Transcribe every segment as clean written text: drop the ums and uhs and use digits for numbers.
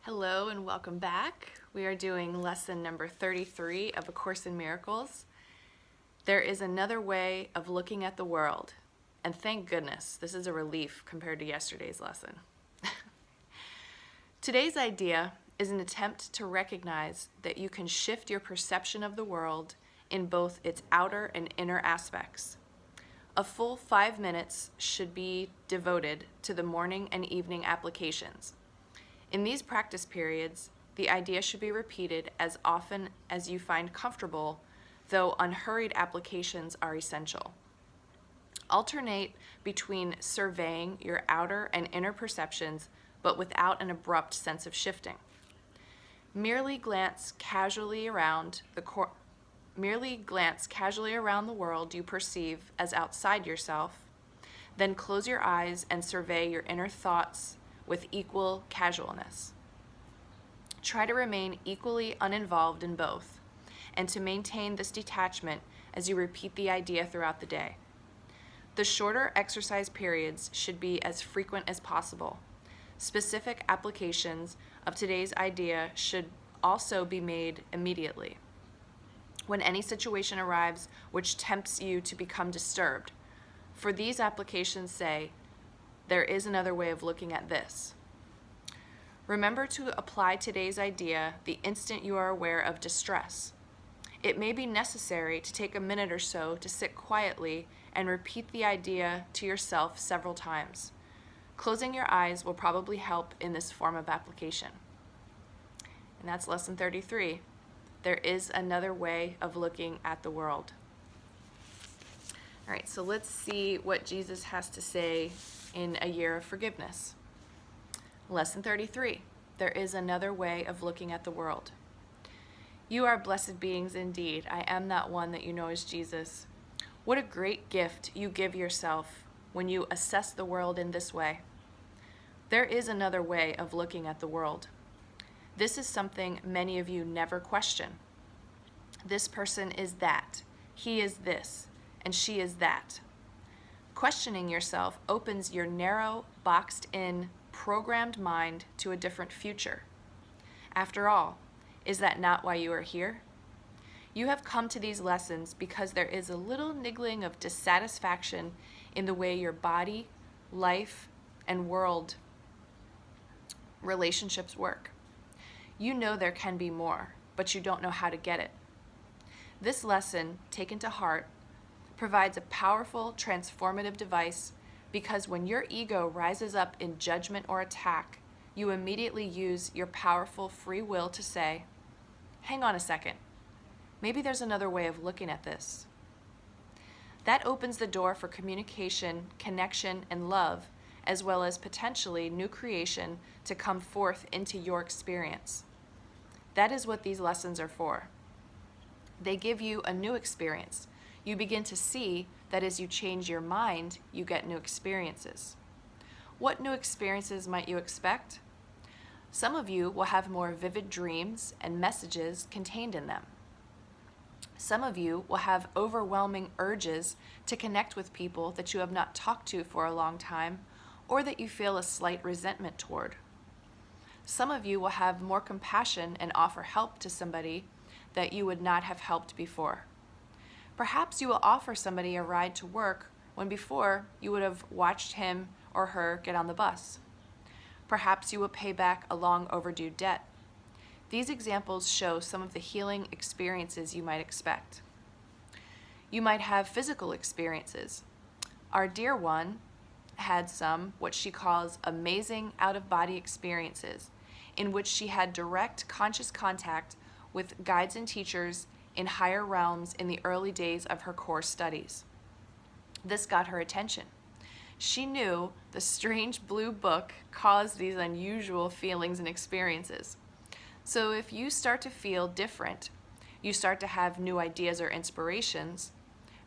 Hello and welcome back. We are doing lesson number 33 of A Course in Miracles. There is another way of looking at the world, and thank goodness this is a relief compared to yesterday's lesson. Today's idea is an attempt to recognize that you can shift your perception of the world in both its outer and inner aspects. A full 5 minutes should be devoted to the morning and evening applications. In these practice periods, the idea should be repeated as often as you find comfortable, though unhurried applications are essential. Alternate between surveying your outer and inner perceptions, but without an abrupt sense of shifting. Merely glance casually around the world you perceive as outside yourself, then close your eyes and survey your inner thoughts with equal casualness. Try to remain equally uninvolved in both, and to maintain this detachment as you repeat the idea throughout the day. The shorter exercise periods should be as frequent as possible. Specific applications of today's idea should also be made immediately. When any situation arrives which tempts you to become disturbed, for these applications say, "There is another way of looking at this." Remember to apply today's idea the instant you are aware of distress. It may be necessary to take a minute or so to sit quietly and repeat the idea to yourself several times. Closing your eyes will probably help in this form of application. And that's lesson 33. There is another way of looking at the world. All right, so let's see what Jesus has to say in A Year of Forgiveness. Lesson 33. There is another way of looking at the world. You are blessed beings indeed. I am that one that you know as Jesus. What a great gift you give yourself when you assess the world in this way. There is another way of looking at the world. This is something many of you never question. This person is that, he is this, and she is that. Questioning yourself opens your narrow, boxed-in, programmed mind to a different future. After all, is that not why you are here? You have come to these lessons because there is a little niggling of dissatisfaction in the way your body, life, and world relationships work. You know there can be more, but you don't know how to get it. This lesson, taken to heart, provides a powerful, transformative device because when your ego rises up in judgment or attack, you immediately use your powerful free will to say, "Hang on a second. Maybe there's another way of looking at this." That opens the door for communication, connection, and love, as well as potentially new creation to come forth into your experience. That is what these lessons are for. They give you a new experience. You begin to see that as you change your mind, you get new experiences. What new experiences might you expect? Some of you will have more vivid dreams and messages contained in them. Some of you will have overwhelming urges to connect with people that you have not talked to for a long time, or that you feel a slight resentment toward. Some of you will have more compassion and offer help to somebody that you would not have helped before. Perhaps you will offer somebody a ride to work when before you would have watched him or her get on the bus. Perhaps you will pay back a long overdue debt. These examples show some of the healing experiences you might expect. You might have physical experiences. Our dear one had some, what she calls amazing out-of-body experiences, in which she had direct conscious contact with guides and teachers in higher realms in the early days of her course studies. This got her attention. She knew the strange blue book caused these unusual feelings and experiences. So if you start to feel different, you start to have new ideas or inspirations,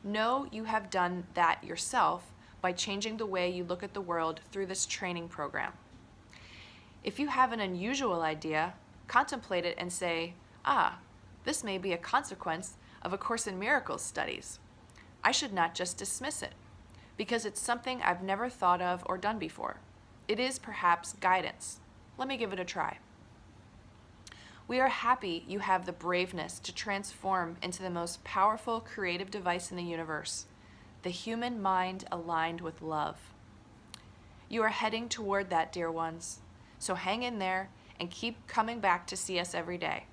know you have done that yourself by changing the way you look at the world through this training program. If you have an unusual idea, contemplate it and say, this may be a consequence of A Course in Miracles studies. I should not just dismiss it, because it's something I've never thought of or done before. It is perhaps guidance. Let me give it a try. We are happy you have the braveness to transform into the most powerful creative device in the universe, the human mind aligned with love. You are heading toward that, dear ones, so hang in there and keep coming back to see us every day.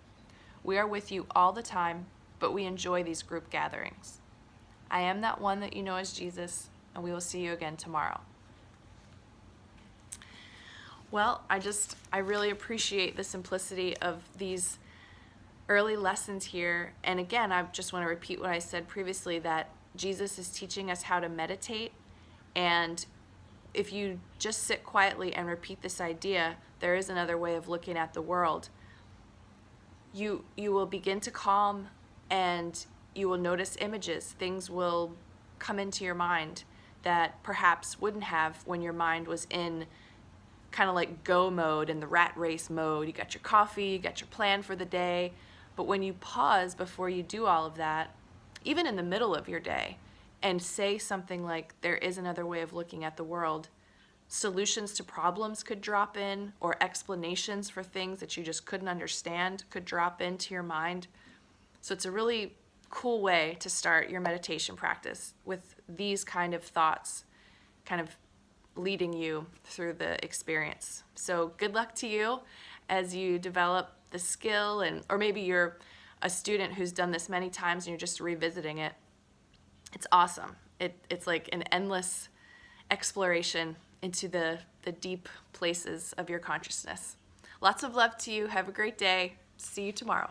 We are with you all the time, but we enjoy these group gatherings. I am that one that you know as Jesus, and we will see you again tomorrow. Well, I really appreciate the simplicity of these early lessons here. And again, I just want to repeat what I said previously, that Jesus is teaching us how to meditate. And if you just sit quietly and repeat this idea, there is another way of looking at the world. You will begin to calm, and you will notice images. Things will come into your mind that perhaps wouldn't have when your mind was in kind of like go mode, in the rat race mode. You got your coffee, you got your plan for the day. But when you pause before you do all of that, even in the middle of your day, and say something like, there is another way of looking at the world, solutions to problems could drop in, or explanations for things that you just couldn't understand could drop into your mind. So it's a really cool way to start your meditation practice, with these kind of thoughts kind of leading you through the experience. So good luck to you as you develop the skill, or maybe you're a student who's done this many times and you're just revisiting it. It's awesome. It's like an endless exploration into the deep places of your consciousness. Lots of love to you. Have a great day. See you tomorrow.